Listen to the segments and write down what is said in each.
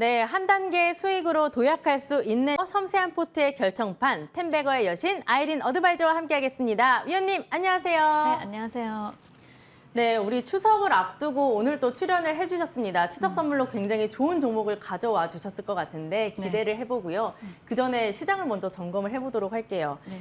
네, 한 단계 수익으로 도약할 수 있는 섬세한 포트의 결정판, 텐베거의 여신 아이린 어드바이저와 함께하겠습니다. 위원님, 안녕하세요. 네, 안녕하세요. 네, 우리 추석을 앞두고 오늘 또 출연을 해주셨습니다. 추석 선물로 굉장히 좋은 종목을 가져와 주셨을 것 같은데 기대를 해보고요. 그 전에 시장을 먼저 점검을 해보도록 할게요. 네.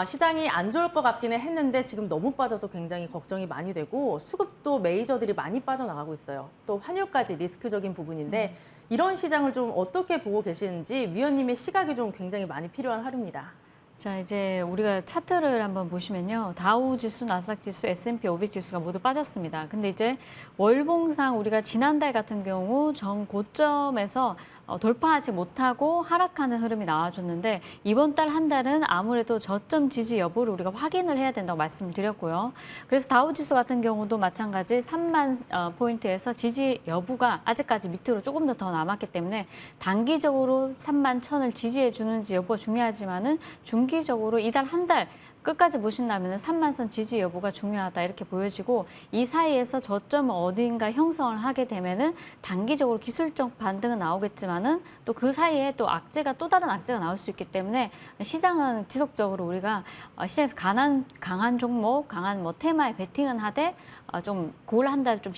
시장이 안 좋을 것 같기는 했는데 지금 너무 빠져서 굉장히 걱정이 많이 되고 수급도 메이저들이 많이 빠져나가고 있어요. 또 환율까지 리스크적인 부분인데 이런 시장을 좀 어떻게 보고 계시는지 위원님의 시각이 좀 굉장히 많이 필요한 하루입니다. 자, 이제 우리가 차트를 한번 보시면요. 다우 지수, 나스닥 지수, S&P 500 지수가 모두 빠졌습니다. 근데 이제 월봉상 우리가 지난달 같은 경우 전 고점에서 돌파하지 못하고 하락하는 흐름이 나와줬는데 이번 달 한 달은 아무래도 저점 지지 여부를 우리가 확인을 해야 된다고 말씀을 드렸고요. 그래서 다우지수 같은 경우도 마찬가지 3만 포인트에서 지지 여부가 아직까지 밑으로 조금 더 남았기 때문에 단기적으로 3만 1,000을 지지해 주는지 여부가 중요하지만은 중기적으로 이달 한 달 끝까지 보신다면 3만선 지지 여부가 중요하다 이렇게 보여지고 이 사이에서 저점을 어딘가 형성을 하게 되면은 단기적으로 기술적 반등은 나오겠지만은 또 그 사이에 또 악재가 또 다른 악재가 나올 수 있기 때문에 시장은 지속적으로 우리가 시장에서 강한 종목, 강한 뭐 테마에 베팅은 하되 좀 고올 한 달 좀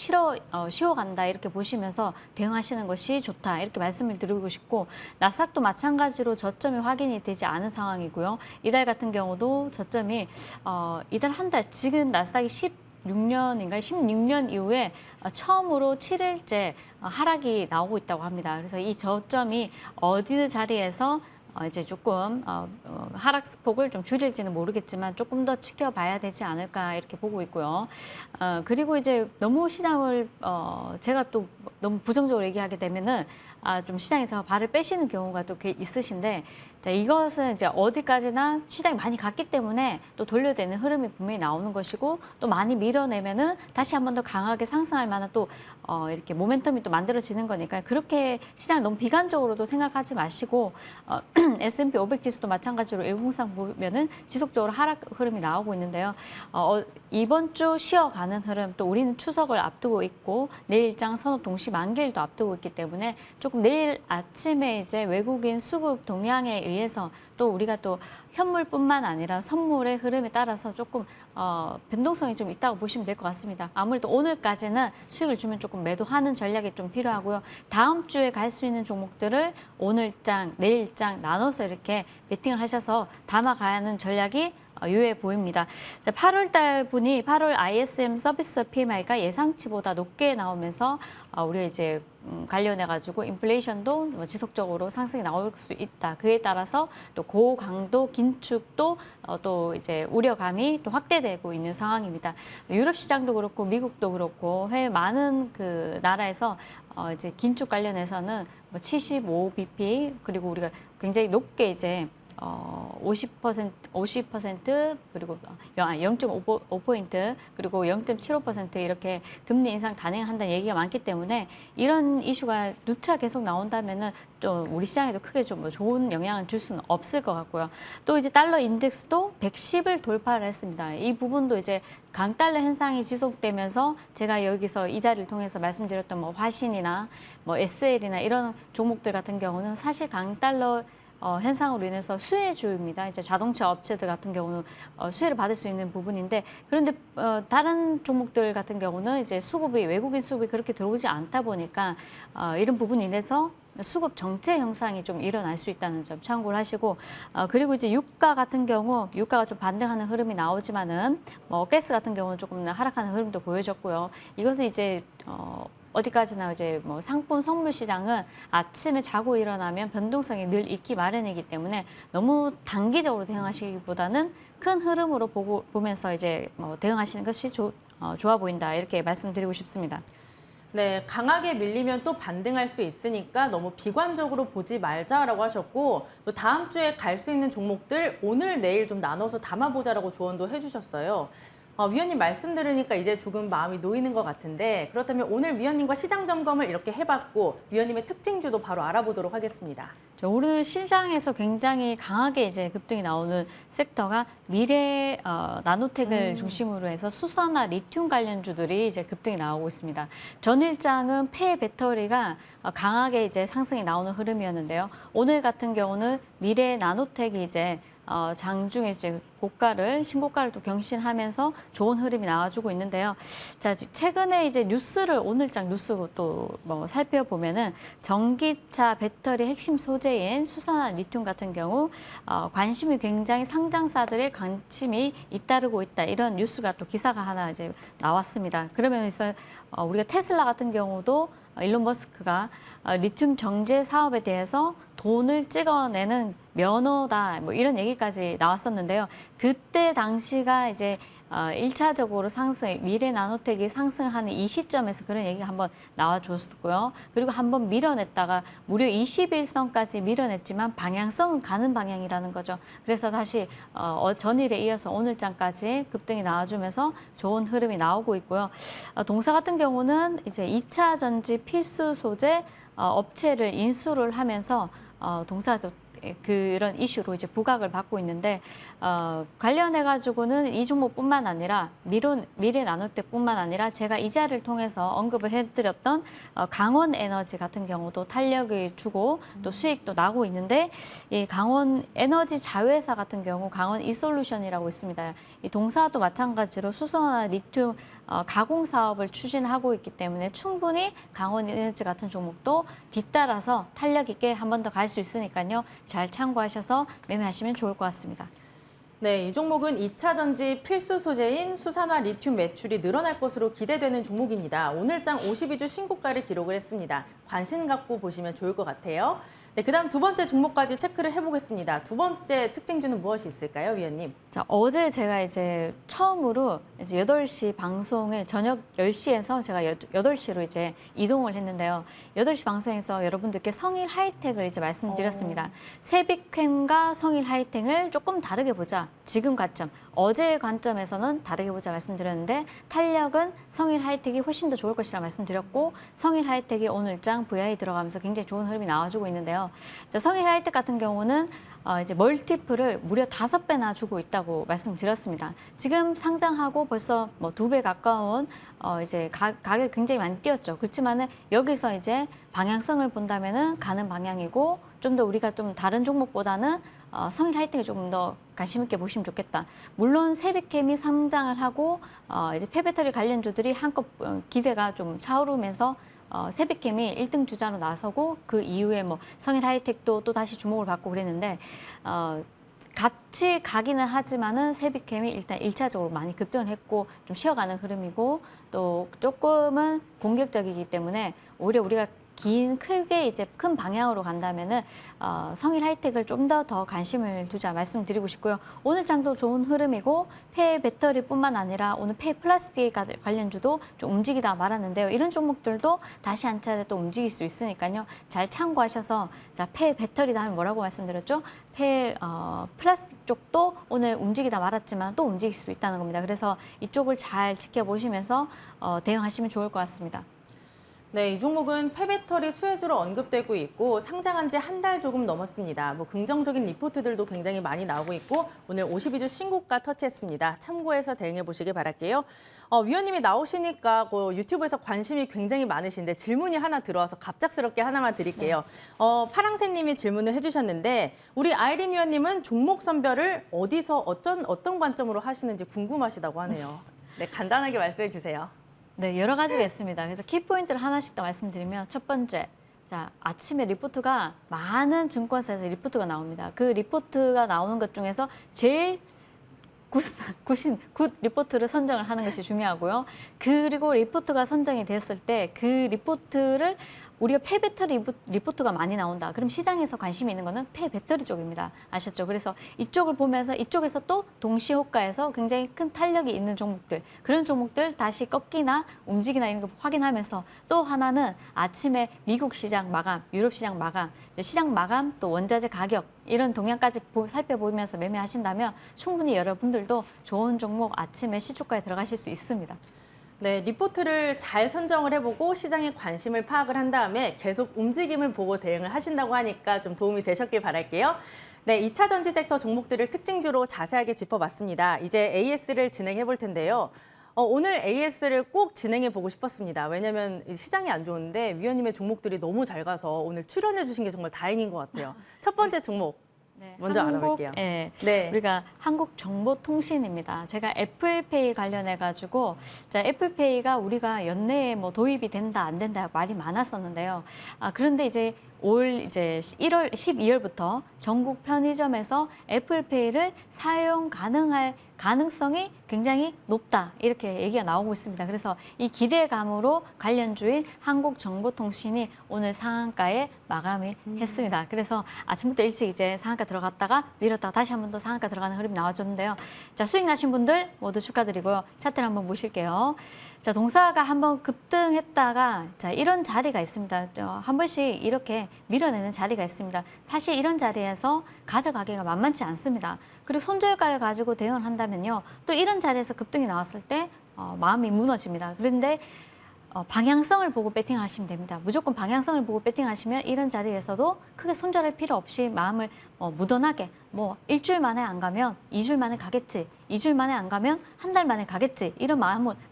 쉬어간다 이렇게 보시면서 대응하시는 것이 좋다 이렇게 말씀을 드리고 싶고 나스닥도 마찬가지로 저점이 확인이 되지 않은 상황이고요. 이달 같은 경우도 저점이 이달 한 달 지금 나스닥이 16년 이후에 처음으로 7일째 하락이 나오고 있다고 합니다. 그래서 이 저점이 어디 자리에서 이제 조금 하락폭을 좀 줄일지는 모르겠지만 조금 더 지켜봐야 되지 않을까 이렇게 보고 있고요. 그리고 이제 너무 시장을 제가 또 너무 부정적으로 얘기하게 되면은 좀 시장에서 발을 빼시는 경우가 또 있으신데 자, 이것은 이제 어디까지나 시장이 많이 갔기 때문에 또 돌려대는 흐름이 분명히 나오는 것이고 또 많이 밀어내면은 다시 한 번 더 강하게 상승할 만한 또 이렇게 모멘텀이 또 만들어지는 거니까 그렇게 시장을 너무 비관적으로도 생각하지 마시고 S&P 500 지수도 마찬가지로 일봉상 보면은 지속적으로 하락 흐름이 나오고 있는데요. 이번 주 쉬어가는 흐름 또 우리는 추석을 앞두고 있고 내일장 선업 동시 만기일도 앞두고 있기 때문에 조금 내일 아침에 이제 외국인 수급 동향에 의해서 또 우리가 또 현물뿐만 아니라 선물의 흐름에 따라서 조금 변동성이 좀 있다고 보시면 될 것 같습니다. 아무래도 오늘까지는 수익을 주면 조금 매도하는 전략이 좀 필요하고요. 다음 주에 갈 수 있는 종목들을 오늘장, 내일장 나눠서 이렇게 베팅을 하셔서 담아가는 전략이 유효해 보입니다. 8월 달 보니 8월 ISM 서비스 PMI가 예상치보다 높게 나오면서 우리가 이제 관련해 가지고 인플레이션도 지속적으로 상승이 나올 수 있다. 그에 따라서 또 고강도 긴축도 또 이제 우려감이 또 확대되고 있는 상황입니다. 유럽 시장도 그렇고 미국도 그렇고 해외 많은 그 나라에서 이제 긴축 관련해서는 뭐 75bp 그리고 우리가 굉장히 높게 이제 50% 그리고 0.5포인트 그리고 0.75% 이렇게 금리 인상 단행한다는 얘기가 많기 때문에 이런 이슈가 누차 계속 나온다면은 또 우리 시장에도 크게 좀 좋은 영향을 줄 수는 없을 것 같고요. 또 이제 달러 인덱스도 110을 돌파를 했습니다. 이 부분도 이제 강달러 현상이 지속되면서 제가 여기서 이 자리를 통해서 말씀드렸던 뭐 화신이나 뭐 SL이나 이런 종목들 같은 경우는 사실 강달러 현상으로 인해서 수혜주입니다. 이제 자동차 업체들 같은 경우는 수혜를 받을 수 있는 부분인데 그런데 다른 종목들 같은 경우는 이제 외국인 수급이 그렇게 들어오지 않다 보니까 이런 부분이 인해서 수급 정체 형상이 좀 일어날 수 있다는 점 참고를 하시고 그리고 이제 유가 같은 경우 유가가 좀 반등하는 흐름이 나오지만은 뭐 가스 같은 경우는 조금 하락하는 흐름도 보여졌고요. 이것은 이제 어디까지나 이제 뭐 상품 선물 시장은 아침에 자고 일어나면 변동성이 늘 있기 마련이기 때문에 너무 단기적으로 대응하시기보다는 큰 흐름으로 보면서 이제 뭐 대응하시는 것이 좋아 보인다 이렇게 말씀드리고 싶습니다. 네, 강하게 밀리면 또 반등할 수 있으니까 너무 비관적으로 보지 말자라고 하셨고 또 다음 주에 갈 수 있는 종목들 오늘 내일 좀 나눠서 담아보자라고 조언도 해주셨어요. 위원님 말씀 들으니까 이제 조금 마음이 놓이는 것 같은데 그렇다면 오늘 위원님과 시장 점검을 이렇게 해봤고 위원님의 특징주도 바로 알아보도록 하겠습니다. 오늘 시장에서 굉장히 강하게 이제 급등이 나오는 섹터가 미래 나노텍을 중심으로 해서 수소나 리튬 관련주들이 이제 급등이 나오고 있습니다. 전일장은 폐 배터리가 강하게 이제 상승이 나오는 흐름이었는데요. 오늘 같은 경우는 미래 나노텍이 이제 장중에 이제 신고가를 또 경신하면서 좋은 흐름이 나와주고 있는데요. 자, 최근에 이제 오늘장 뉴스 또 뭐 살펴보면은 전기차 배터리 핵심 소재인 수산화 리튬 같은 경우 관심이 굉장히 상장사들의 관심이 잇따르고 있다. 이런 뉴스가 또 기사가 하나 이제 나왔습니다. 그러면서 우리가 테슬라 같은 경우도 일론 머스크가 리튬 정제 사업에 대해서 돈을 찍어내는 면허다 뭐 이런 얘기까지 나왔었는데요. 그때 당시가 이제 1차적으로 미래 나노텍이 상승하는 이 시점에서 그런 얘기가 한번 나와줬었고요. 그리고 한번 밀어냈다가 무려 21선까지 밀어냈지만 방향성은 가는 방향이라는 거죠. 그래서 다시 전일에 이어서 오늘장까지 급등이 나와주면서 좋은 흐름이 나오고 있고요. 동사 같은 경우는 이제 2차 전지 필수 소재 업체를 인수를 하면서 동사도 그런 이슈로 이제 부각을 받고 있는데 관련해 가지고는 이 종목뿐만 아니라 미래 나노텍뿐만 아니라 제가 이 자리를 통해서 언급을 해드렸던 강원 에너지 같은 경우도 탄력을 주고 또 수익도 나고 있는데 이 강원 에너지 자회사 같은 경우 강원 이솔루션이라고 있습니다. 이 동사도 마찬가지로 수소나 리튬 가공 사업을 추진하고 있기 때문에 충분히 강원 에너지 같은 종목도 뒤따라서 탄력 있게 한 번 더 갈 수 있으니까요. 잘 참고하셔서 매매하시면 좋을 것 같습니다. 네, 이 종목은 2차 전지 필수 소재인 수산화 리튬 매출이 늘어날 것으로 기대되는 종목입니다. 오늘장 52주 신고가를 기록을 했습니다. 관심 갖고 보시면 좋을 것 같아요. 네, 그다음 두 번째 종목까지 체크를 해보겠습니다. 두 번째 특징주는 무엇이 있을까요, 위원님? 자, 어제 제가 이제 처음으로 이제 8시 방송을 저녁 10시에서 제가 8시로 이제 이동을 했는데요. 8시 방송에서 여러분들께 성일 하이텍을 이제 말씀드렸습니다. 세빅캠과 성일 하이텍을 조금 다르게 보자. 지금 관점, 어제의 관점에서는 다르게 보자 말씀드렸는데 탄력은 성일 하이텍이 훨씬 더 좋을 것이라 말씀드렸고 성일 하이텍이 오늘장 VI 들어가면서 굉장히 좋은 흐름이 나와주고 있는데요. 자, 성일 하이텍 같은 경우는 이제 멀티플을 무려 5배나 주고 있다고 말씀드렸습니다. 지금 상장하고 벌써 뭐 2배 가까운 이제 가격이 굉장히 많이 뛰었죠. 그렇지만은 여기서 이제 방향성을 본다면은 가는 방향이고 좀 더 우리가 좀 다른 종목보다는 성일 하이텍을 조금 더 관심 있게 보시면 좋겠다. 물론 세빅캠이 상장을 하고 이제 폐배터리 관련주들이 한껏 기대가 좀 차오르면서 세빅캠이 1등 주자로 나서고 그 이후에 뭐 성일 하이텍도 또 다시 주목을 받고 그랬는데 같이 가기는 하지만은 세빅캠이 일단 1차적으로 많이 급등을 했고 좀 쉬어가는 흐름이고 또 조금은 공격적이기 때문에 오히려 우리가 크게 이제 큰 방향으로 간다면은 성일 하이텍을 좀 더 관심을 두자 말씀드리고 싶고요. 오늘 장도 좋은 흐름이고 폐 배터리뿐만 아니라 오늘 폐 플라스틱 관련주도 좀 움직이다 말았는데요. 이런 종목들도 다시 한 차례 또 움직일 수 있으니까요. 잘 참고하셔서 자, 폐 배터리다 하면 뭐라고 말씀드렸죠? 폐 플라스틱 쪽도 오늘 움직이다 말았지만 또 움직일 수 있다는 겁니다. 그래서 이쪽을 잘 지켜보시면서 대응하시면 좋을 것 같습니다. 네, 이 종목은 폐배터리 수혜주로 언급되고 있고 상장한 지 한 달 조금 넘었습니다. 뭐 긍정적인 리포트들도 굉장히 많이 나오고 있고 오늘 52주 신고가 터치했습니다. 참고해서 대응해 보시길 바랄게요. 위원님이 나오시니까 유튜브에서 관심이 굉장히 많으신데 질문이 하나 들어와서 갑작스럽게 하나만 드릴게요. 파랑새님이 질문을 해주셨는데 우리 아이린 위원님은 종목 선별을 어디서 어떤 관점으로 하시는지 궁금하시다고 하네요. 네, 간단하게 말씀해 주세요. 네, 여러 가지가 있습니다. 그래서 키포인트를 하나씩 더 말씀드리면 첫 번째, 자, 아침에 리포트가 많은 증권사에서 리포트가 나옵니다. 그 리포트가 나오는 것 중에서 제일 굿 리포트를 선정을 하는 것이 중요하고요. 그리고 리포트가 선정이 됐을 때 그 리포트를 우리가 폐배터리 리포트가 많이 나온다. 그럼 시장에서 관심이 있는 거는 폐배터리 쪽입니다. 아셨죠? 그래서 이쪽을 보면서 이쪽에서 또 동시호가에서 굉장히 큰 탄력이 있는 종목들, 그런 종목들 다시 꺾이나 움직이나 이런 거 확인하면서 또 하나는 아침에 미국 시장 마감, 유럽 시장 마감, 시장 마감 또 원자재 가격 이런 동향까지 살펴보면서 매매하신다면 충분히 여러분들도 좋은 종목 아침에 시초가에 들어가실 수 있습니다. 네, 리포트를 잘 선정을 해보고 시장의 관심을 파악을 한 다음에 계속 움직임을 보고 대응을 하신다고 하니까 좀 도움이 되셨길 바랄게요. 네, 2차 전지 섹터 종목들을 특징주로 자세하게 짚어봤습니다. 이제 AS를 진행해 볼 텐데요. 오늘 AS를 꼭 진행해 보고 싶었습니다. 왜냐하면 시장이 안 좋은데 위원님의 종목들이 너무 잘 가서 오늘 출연해 주신 게 정말 다행인 것 같아요. 첫 번째 종목. 네, 먼저 알아볼게요. 네. 우리가 한국정보통신입니다. 제가 애플페이 관련해 가지고 애플페이가 우리가 연내에 뭐 도입이 된다 안 된다 말이 많았었는데요. 그런데 이제 올 12월부터 전국 편의점에서 애플페이를 사용 가능할 가능성이 굉장히 높다 이렇게 얘기가 나오고 있습니다. 그래서 이 기대감으로 관련주인 한국정보통신이 오늘 상한가에 마감이 했습니다. 그래서 아침부터 일찍 이제 상한가 들어갔다가 밀었다가 다시 한 번 더 상한가 들어가는 흐름이 나와줬는데요. 자, 수익 나신 분들 모두 축하드리고요. 차트를 한번 보실게요. 자, 동사가 한번 급등했다가 자, 이런 자리가 있습니다. 한 번씩 이렇게 밀어내는 자리가 있습니다. 사실 이런 자리에서 가져가기가 만만치 않습니다. 그리고 손절가를 가지고 대응을 한다면요. 또 이런 자리에서 급등이 나왔을 때 마음이 무너집니다. 그런데 방향성을 보고 배팅을 하시면 됩니다. 무조건 방향성을 보고 배팅하시면 이런 자리에서도 크게 손절할 필요 없이 마음을 무던하게 일주일 만에 안 가면 2주일 만에 가겠지, 2주일 만에 안 가면 한 달 만에 가겠지 이런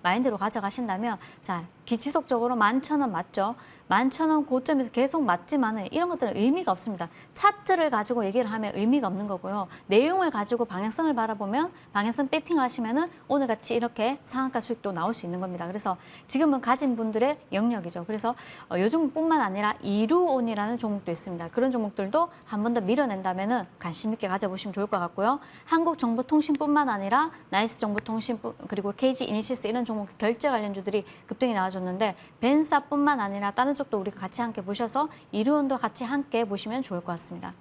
마인드로 가져가신다면 자, 지속적으로 11,000원 맞죠? 11,000원 고점에서 계속 맞지만은 이런 것들은 의미가 없습니다. 차트를 가지고 얘기를 하면 의미가 없는 거고요. 내용을 가지고 방향성을 바라보면 방향성 배팅을 하시면은 오늘같이 이렇게 상한가 수익도 나올 수 있는 겁니다. 그래서 지금은 가진 분들의 영역이죠. 그래서 이 종목뿐만 아니라 이루온이라는 종목도 있습니다. 그런 종목들도 한 번 더 밀어낸다면은 관심 있게 가져보시면 좋을 것 같고요. 한국정보통신뿐만 아니라 나이스정보통신 그리고 KG이니시스 이런 종목 결제 관련주들이 급등이 나와줬는데 벤사뿐만 아니라 다른 쪽도 우리가 같이 함께 보셔서 이루온도 같이 함께 보시면 좋을 것 같습니다.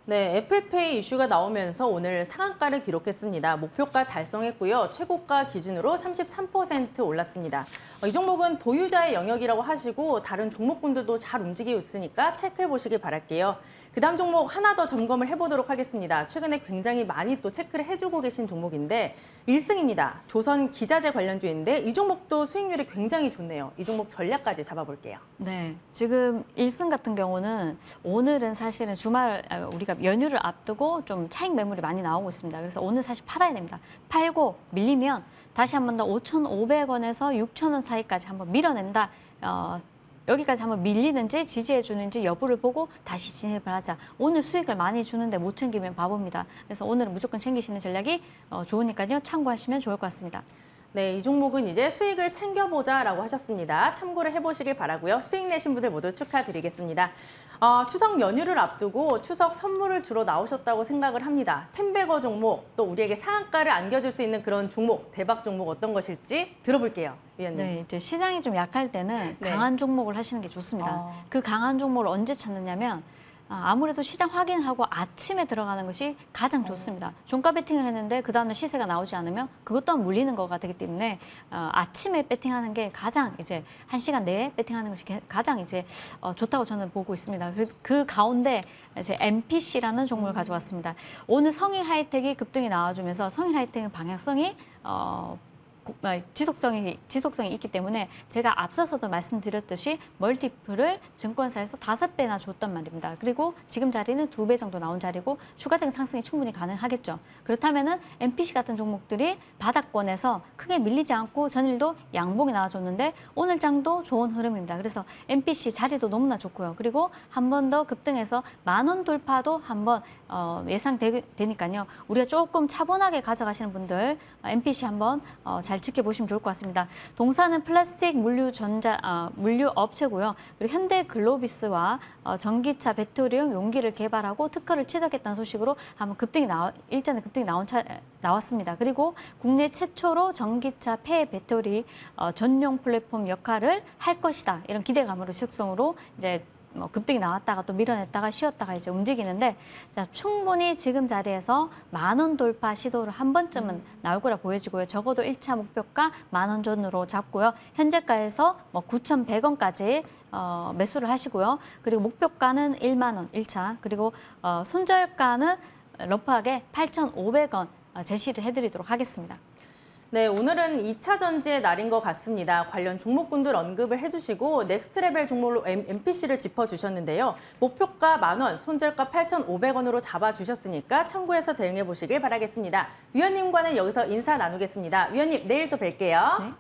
네, 애플페이 이슈가 나오면서 오늘 상한가를 기록했습니다. 목표가 달성했고요. 최고가 기준으로 33% 올랐습니다. 이 종목은 보유자의 영역이라고 하시고 다른 종목군들도 잘 움직이고 있으니까 체크해 보시길 바랄게요. 그 다음 종목 하나 더 점검을 해보도록 하겠습니다. 최근에 굉장히 많이 또 체크를 해주고 계신 종목인데 1승입니다. 조선 기자재 관련주인데 이 종목도 수익률이 굉장히 좋네요. 이 종목 전략까지 잡아볼게요. 네, 지금 1승 같은 경우는 오늘은 사실은 주말 우리가 연휴를 앞두고 좀 차익 매물이 많이 나오고 있습니다. 그래서 오늘 사실 팔아야 됩니다. 팔고 밀리면 다시 한 번 더 5,500원에서 6,000원 사이까지 한번 밀어낸다. 여기까지 한번 밀리는지 지지해 주는지 여부를 보고 다시 진입을 하자. 오늘 수익을 많이 주는데 못 챙기면 바보입니다. 그래서 오늘은 무조건 챙기시는 전략이 좋으니까요. 참고하시면 좋을 것 같습니다. 네, 이 종목은 이제 수익을 챙겨보자라고 하셨습니다. 참고를 해보시길 바라고요. 수익 내신 분들 모두 축하드리겠습니다. 추석 연휴를 앞두고 추석 선물을 주러 나오셨다고 생각을 합니다. 텐베거 종목, 또 우리에게 상한가를 안겨줄 수 있는 그런 종목, 대박 종목 어떤 것일지 들어볼게요, 위원님. 네, 이제 시장이 좀 약할 때는 네. 강한 종목을 하시는 게 좋습니다. 그 강한 종목을 언제 찾느냐면 아무래도 시장 확인하고 아침에 들어가는 것이 가장 좋습니다. 종가 배팅을 했는데 그 다음날 시세가 나오지 않으면 그것 또한 물리는 거가 되기 때문에 아침에 배팅하는 게 가장 이제 1시간 내에 배팅하는 것이 가장 이제 좋다고 저는 보고 있습니다. 그 가운데 이제 MPC라는 종목을 가져왔습니다. 오늘 성일 하이텍이 급등이 나와주면서 성일 하이텍은 방향성이 지속성이 있기 때문에 제가 앞서서도 말씀드렸듯이 멀티플을 증권사에서 5배나 줬단 말입니다. 그리고 지금 자리는 2배 정도 나온 자리고 추가적인 상승이 충분히 가능하겠죠. 그렇다면은 MPC 같은 종목들이 바닥권에서 크게 밀리지 않고 전일도 양봉이 나와줬는데 오늘 장도 좋은 흐름입니다. 그래서 MPC 자리도 너무나 좋고요. 그리고 한 번 더 급등해서 10,000원 돌파도 한번 예상되니까요. 우리가 조금 차분하게 가져가시는 분들 MPC 한번 잘 지켜보시면 좋을 것 같습니다. 동사는 플라스틱 물류 업체고요. 그리고 현대글로비스와 전기차 배터리용 용기를 개발하고 특허를 취득했다는 소식으로 한번 일전에 급등이 나왔습니다. 그리고 국내 최초로 전기차 폐 배터리 전용 플랫폼 역할을 할 것이다. 이런 기대감으로 지속성으로 이제 급등이 나왔다가 또 밀어냈다가 쉬었다가 이제 움직이는데, 자, 충분히 지금 자리에서 10,000원 돌파 시도를 한 번쯤은 나올 거라 보여지고요. 적어도 1차 목표가 10,000원 전으로 잡고요. 현재가에서 9,100원까지 매수를 하시고요. 그리고 목표가는 10,000원 1차, 그리고 손절가는 러프하게 8,500원 제시를 해드리도록 하겠습니다. 네, 오늘은 2차 전지의 날인 것 같습니다. 관련 종목군들 언급을 해주시고 넥스트레벨 종목으로 MPC를 짚어주셨는데요. 목표가 10,000원, 손절가 8,500원으로 잡아주셨으니까 참고해서 대응해 보시길 바라겠습니다. 위원님과는 여기서 인사 나누겠습니다. 위원님, 내일 또 뵐게요. 네.